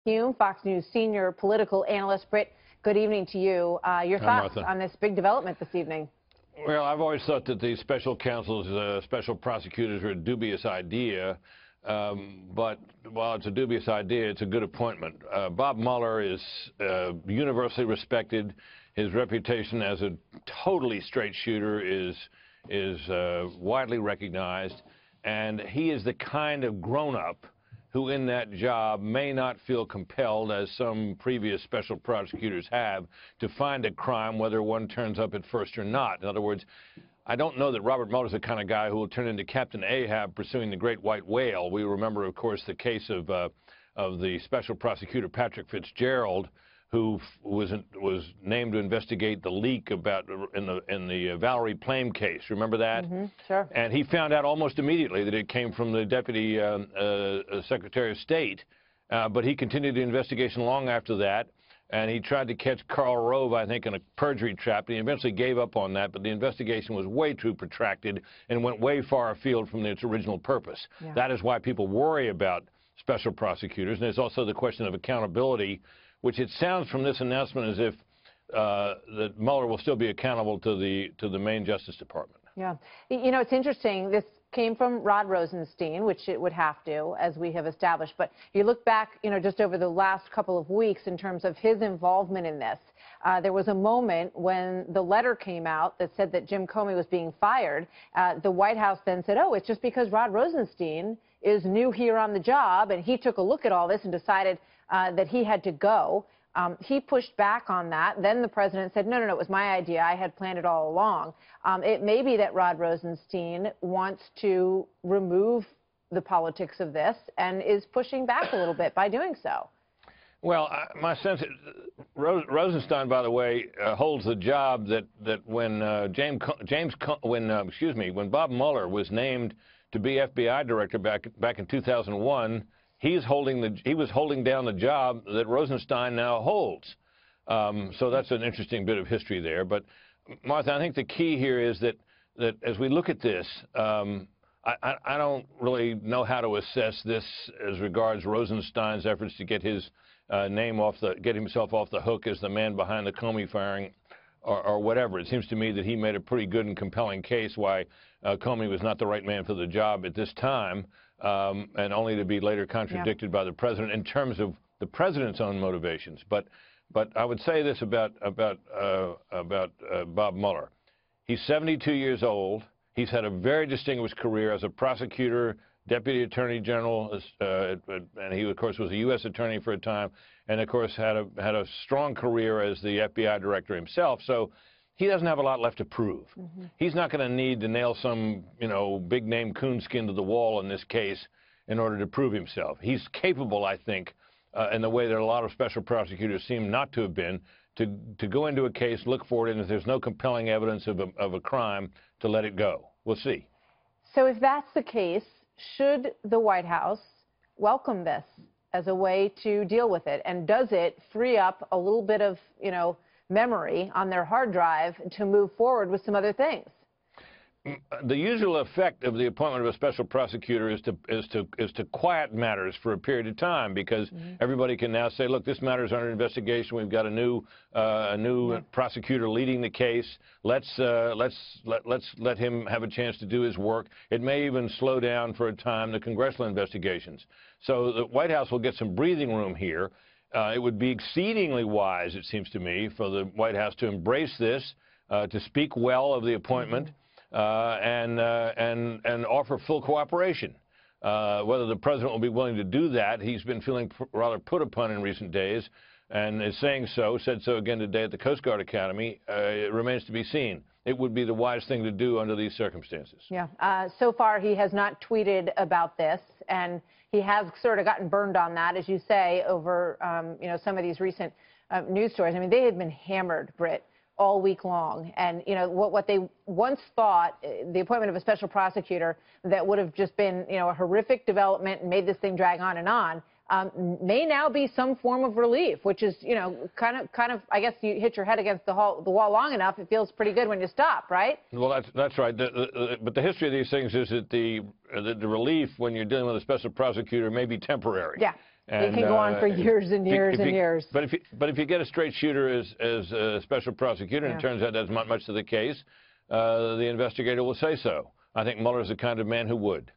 Hume, Fox News senior political analyst. Brit, good evening to you. Your thoughts on this big development this evening? Well, I've always thought that the special counsels, special prosecutors are a dubious idea. But while it's a dubious idea, it's a good appointment. Bob Mueller is universally respected. His reputation as a totally straight shooter is widely recognized. And he is the kind of grown-up who in that job may not feel compelled, as some previous special prosecutors have, to find a crime whether one turns up at first or not. In other words, I don't know that Robert Mueller is the kind of guy who will turn into Captain Ahab pursuing the great white whale. We remember, of course, the case of the special prosecutor Patrick Fitzgerald, who was named to investigate the leak about in the Valerie Plame case. Remember that? Mm-hmm, sure. And he found out almost immediately that it came from the Deputy Secretary of State. But he continued the investigation long after that. And he tried to catch Karl Rove, I think, in a perjury trap. And he eventually gave up on that. But the investigation was way too protracted and went way far afield from its original purpose. Yeah. That is why people worry about special prosecutors. And there's also the question of accountability, which it sounds from this announcement as if that Mueller will still be accountable to the main Justice Department. Yeah. You know, it's interesting. This came from Rod Rosenstein, which it would have to, as we have established. But you look back, you know, just over the last couple of weeks in terms of his involvement in this. There was a moment when the letter came out that said that Jim Comey was being fired. The White House then said, oh, it's just because Rod Rosenstein is new here on the job, and he took a look at all this and decided that he had to go. He pushed back on that. Then the president said, no, it was my idea. I had planned it all along. It may be that Rod Rosenstein wants to remove the politics of this and is pushing back a little bit by doing so. Well, my sense is Rosenstein, by the way, holds the job that when when Bob Mueller was named to be FBI director back in 2001, he was holding down the job that Rosenstein now holds. So that's an interesting bit of history there. But Martha, I think the key here is that as we look at this, I don't really know how to assess this as regards Rosenstein's efforts to get his get himself off the hook as the man behind the Comey firing, or whatever. It seems to me that he made a pretty good and compelling case why Comey was not the right man for the job at this time, and only to be later contradicted by the president in terms of the president's own motivations. But I would say this about Bob Mueller. He's 72 years old. He's had a very distinguished career as a prosecutor, deputy attorney general, and he, of course, was a U.S. attorney for a time, and, of course, had a strong career as the FBI director himself. So he doesn't have a lot left to prove. Mm-hmm. He's not going to need to nail some, big-name coonskin to the wall in this case in order to prove himself. He's capable, I think, in the way that a lot of special prosecutors seem not to have been, to go into a case, look for it, and if there's no compelling evidence of a crime, to let it go. We'll see. So if that's the case, should the White House welcome this as a way to deal with it? And does it free up a little bit of, memory on their hard drive to move forward with some other things? The usual effect of the appointment of a special prosecutor is to quiet matters for a period of time, because everybody can now say, look, this matter is under investigation. We've got a new prosecutor leading the case. Let's let him have a chance to do his work. It may even slow down for a time the congressional investigations. So the White House will get some breathing room here. It would be exceedingly wise, it seems to me, for the White House to embrace this, to speak well of the appointment, and offer full cooperation. Whether the president will be willing to do that, he's been feeling rather put upon in recent days, and is saying so, said so again today at the Coast Guard Academy. It remains to be seen. It would be the wise thing to do under these circumstances. Yeah. So far, he has not tweeted about this, and he has sort of gotten burned on that, as you say, over some of these recent news stories. I mean, they had been hammered, Brit, all week long. And, what they once thought, the appointment of a special prosecutor that would have just been, a horrific development and made this thing drag on, may now be some form of relief, which is, kind of, I guess you hit your head against the wall long enough, it feels pretty good when you stop, right? Well, that's right. But the history of these things is that the relief when you're dealing with a special prosecutor may be temporary. Yeah. And, it can go on for years and years and years. But if you get a straight shooter as a special prosecutor, and it turns out that's not much of the case, the investigator will say so. I think Mueller's the kind of man who would.